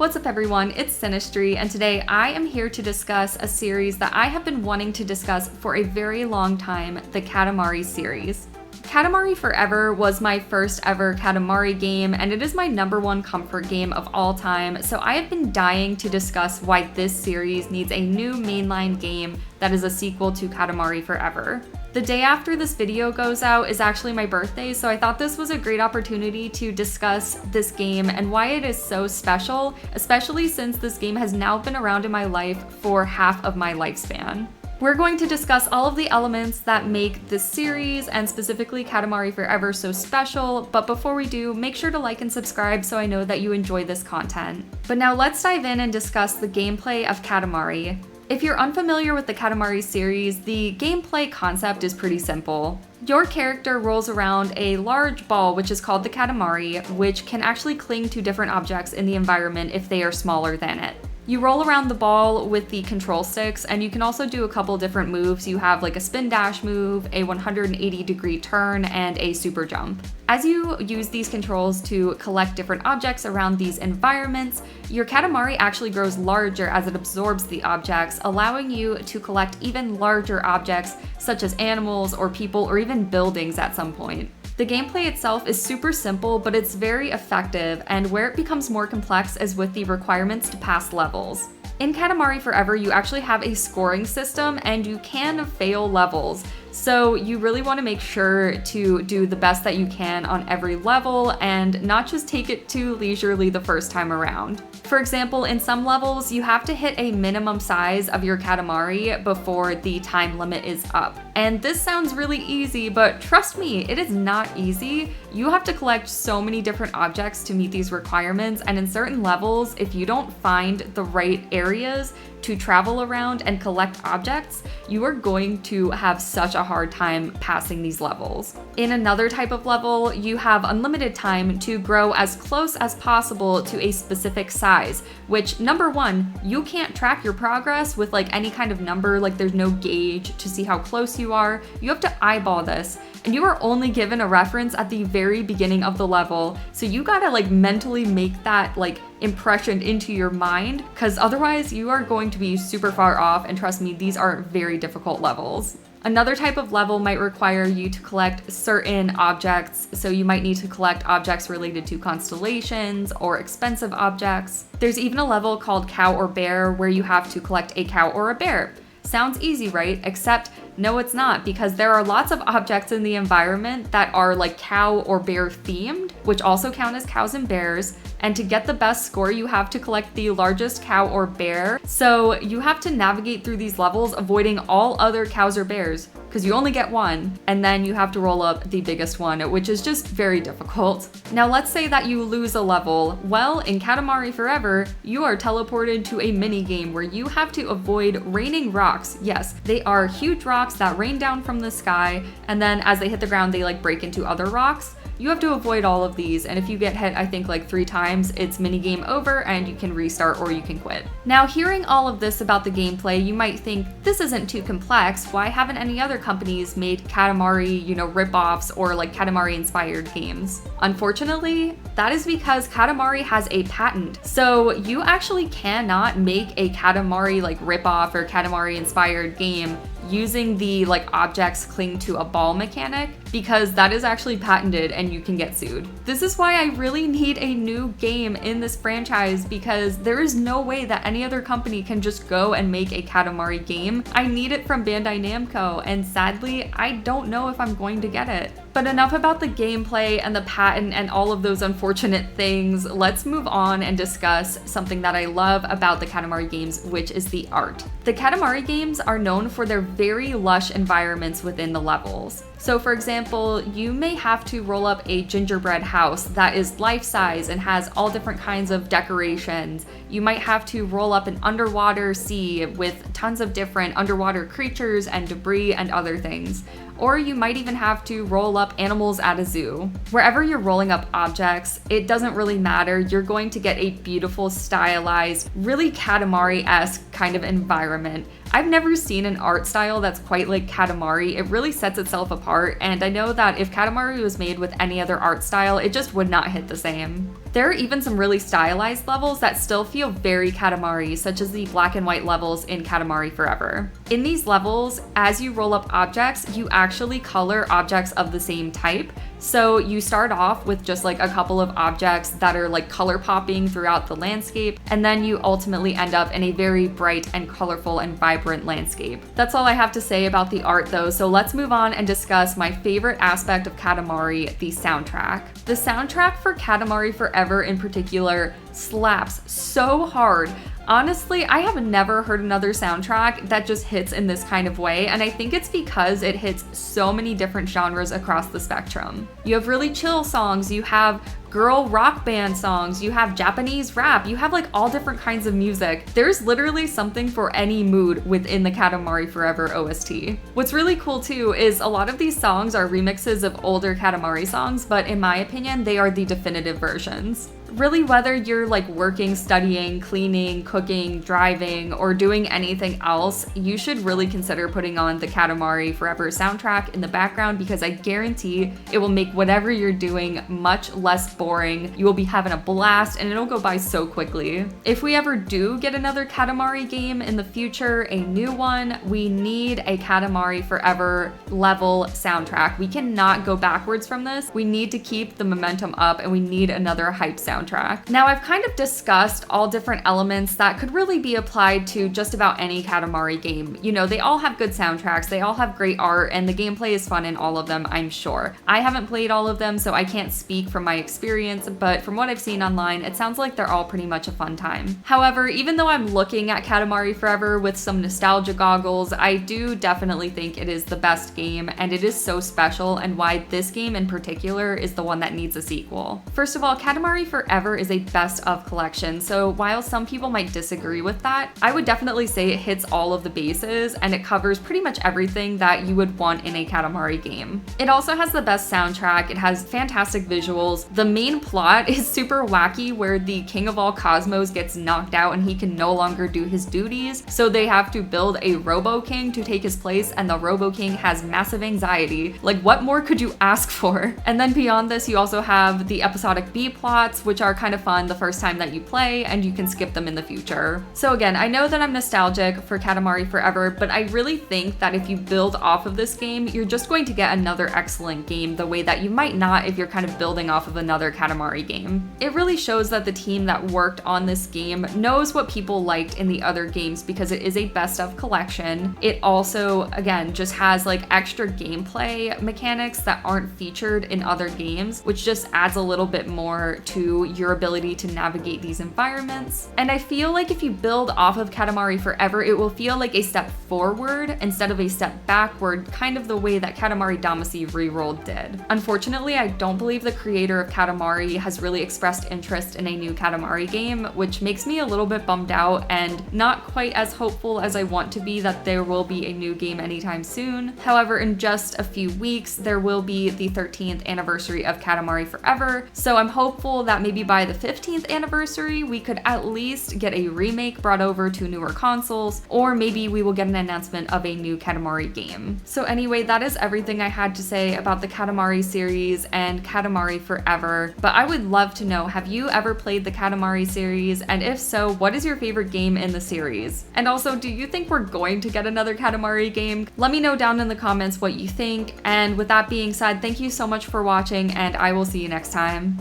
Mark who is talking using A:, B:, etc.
A: What's up everyone, it's Sinistry, and today I am here to discuss a series that I have been wanting to discuss for a very long time, the Katamari series. Katamari Forever was my first ever Katamari game, and it is my #1 comfort game of all time, so I have been dying to discuss why this series needs a new mainline game that is a sequel to Katamari Forever. The day after this video goes out is actually my birthday, so I thought this was a great opportunity to discuss this game and why it is so special, especially since this game has now been around in my life for half of my lifespan. We're going to discuss all of the elements that make this series and specifically Katamari Forever so special, but before we do, make sure to like and subscribe so I know that you enjoy this content. But now let's dive in and discuss the gameplay of Katamari. If you're unfamiliar with the Katamari series, the gameplay concept is pretty simple. Your character rolls around a large ball, which is called the Katamari, which can actually cling to different objects in the environment if they are smaller than it. You roll around the ball with the control sticks, and you can also do a couple different moves. You have like a spin dash move, a 180-degree turn, and a super jump. As you use these controls to collect different objects around these environments, your Katamari actually grows larger as it absorbs the objects, allowing you to collect even larger objects such as animals or people or even buildings at some point. The gameplay itself is super simple, but it's very effective, and where it becomes more complex is with the requirements to pass levels. In Katamari Forever, you actually have a scoring system, and you can fail levels. So you really want to make sure to do the best that you can on every level and not just take it too leisurely the first time around. For example, in some levels, you have to hit a minimum size of your Katamari before the time limit is up. And this sounds really easy, but trust me, it is not easy. You have to collect so many different objects to meet these requirements, and in certain levels, if you don't find the right areas to travel around and collect objects, you are going to have such a hard time passing these levels. In another type of level, you have unlimited time to grow as close as possible to a specific size, which number one, you can't track your progress with like any kind of number, like there's no gauge to see how close you are. You have to eyeball this, and you are only given a reference at the very beginning of the level, so you gotta like mentally make that like impression into your mind, because otherwise you are going to be super far off, and trust me, these are very difficult levels. Another type of level might require you to collect certain objects, so you might need to collect objects related to constellations or expensive objects. There's even a level called Cow or Bear where you have to collect a cow or a bear. Sounds easy, right? Except no, it's not, because there are lots of objects in the environment that are like cow or bear themed, which also count as cows and bears. And to get the best score, you have to collect the largest cow or bear. So you have to navigate through these levels, avoiding all other cows or bears, because you only get one, and then you have to roll up the biggest one, which is just very difficult. Now let's say that you lose a level. Well, in Katamari Forever, you are teleported to a mini game where you have to avoid raining rocks. Yes, they are huge rocks that rain down from the sky, and then as they hit the ground, they like break into other rocks. You have to avoid all of these, and if you get hit, I think like 3 times, it's minigame over and you can restart or you can quit. Now, hearing all of this about the gameplay, you might think, this isn't too complex. Why haven't any other companies made Katamari, rip-offs or like Katamari-inspired games? Unfortunately, that is because Katamari has a patent. So you actually cannot make a Katamari like rip-off or Katamari-inspired game using the like objects cling to a ball mechanic, because that is actually patented and you can get sued. This is why I really need a new game in this franchise, because there is no way that any other company can just go and make a Katamari game. I need it from Bandai Namco, and sadly, I don't know if I'm going to get it. But enough about the gameplay and the patent and all of those unfortunate things. Let's move on and discuss something that I love about the Katamari games, which is the art. The Katamari games are known for their very lush environments within the levels. So for example, you may have to roll up a gingerbread house that is life-size and has all different kinds of decorations. You might have to roll up an underwater sea with tons of different underwater creatures and debris and other things. Or you might even have to roll up animals at a zoo. Wherever you're rolling up objects, it doesn't really matter. You're going to get a beautiful, stylized, really Katamari-esque kind of environment. I've never seen an art style that's quite like Katamari. It really sets itself apart, and I know that if Katamari was made with any other art style, it just would not hit the same. There are even some really stylized levels that still feel very Katamari, such as the black and white levels in Katamari Forever. In these levels, as you roll up objects, you actually color objects of the same type. So you start off with just like a couple of objects that are like color popping throughout the landscape, and then you ultimately end up in a very bright and colorful and vibrant landscape. That's all I have to say about the art though, so let's move on and discuss my favorite aspect of Katamari, the soundtrack. The soundtrack for Katamari Forever in particular slaps so hard. Honestly, I have never heard another soundtrack that just hits in this kind of way, and I think it's because it hits so many different genres across the spectrum. You have really chill songs, you have girl rock band songs, you have Japanese rap, you have like all different kinds of music. There's literally something for any mood within the Katamari Forever OST. What's really cool too is a lot of these songs are remixes of older Katamari songs, but in my opinion, they are the definitive versions. Really, whether you're like working, studying, cleaning, cooking, driving, or doing anything else, you should really consider putting on the Katamari Forever soundtrack in the background, because I guarantee it will make whatever you're doing much less boring. You will be having a blast and it'll go by so quickly. If we ever do get another Katamari game in the future, a new one, we need a Katamari Forever level soundtrack. We cannot go backwards from this. We need to keep the momentum up, and we need another hype soundtrack. Now, I've kind of discussed all different elements that could really be applied to just about any Katamari game. You know, they all have good soundtracks, they all have great art, and the gameplay is fun in all of them, I'm sure. I haven't played all of them, so I can't speak from my experience, but from what I've seen online, it sounds like they're all pretty much a fun time. However, even though I'm looking at Katamari Forever with some nostalgia goggles, I do definitely think it is the best game, and it is so special, and why this game in particular is the one that needs a sequel. First of all, Katamari Forever is a best of collection, so while some people might disagree with that, I would definitely say it hits all of the bases and it covers pretty much everything that you would want in a Katamari game. It also has the best soundtrack, it has fantastic visuals, the main plot is super wacky where the king of all cosmos gets knocked out and he can no longer do his duties, so they have to build a Robo King to take his place, and the Robo King has massive anxiety. Like, what more could you ask for? And then beyond this, you also have the episodic B plots, which are kind of fun the first time that you play, and you can skip them in the future. So again, I know that I'm nostalgic for Katamari Forever, but I really think that if you build off of this game, you're just going to get another excellent game the way that you might not if you're kind of building off of another Katamari game. It really shows that the team that worked on this game knows what people liked in the other games, because it is a best of collection. It also, again, just has like extra gameplay mechanics that aren't featured in other games, which just adds a little bit more to your ability to navigate these environments. And I feel like if you build off of Katamari Forever, it will feel like a step forward instead of a step backward, kind of the way that Katamari Damacy Rerolled did. Unfortunately, I don't believe the creator of Katamari has really expressed interest in a new Katamari game, which makes me a little bit bummed out and not quite as hopeful as I want to be that there will be a new game anytime soon. However, in just a few weeks, there will be the 13th anniversary of Katamari Forever, so I'm hopeful that maybe by the 15th anniversary, we could at least get a remake brought over to newer consoles, or maybe we will get an announcement of a new Katamari game. So anyway, that is everything I had to say about the Katamari series and Katamari Forever, but I would love to know, have you ever played the Katamari series? And if so, what is your favorite game in the series? And also, do you think we're going to get another Katamari game? Let me know down in the comments what you think, and with that being said, thank you so much for watching, and I will see you next time.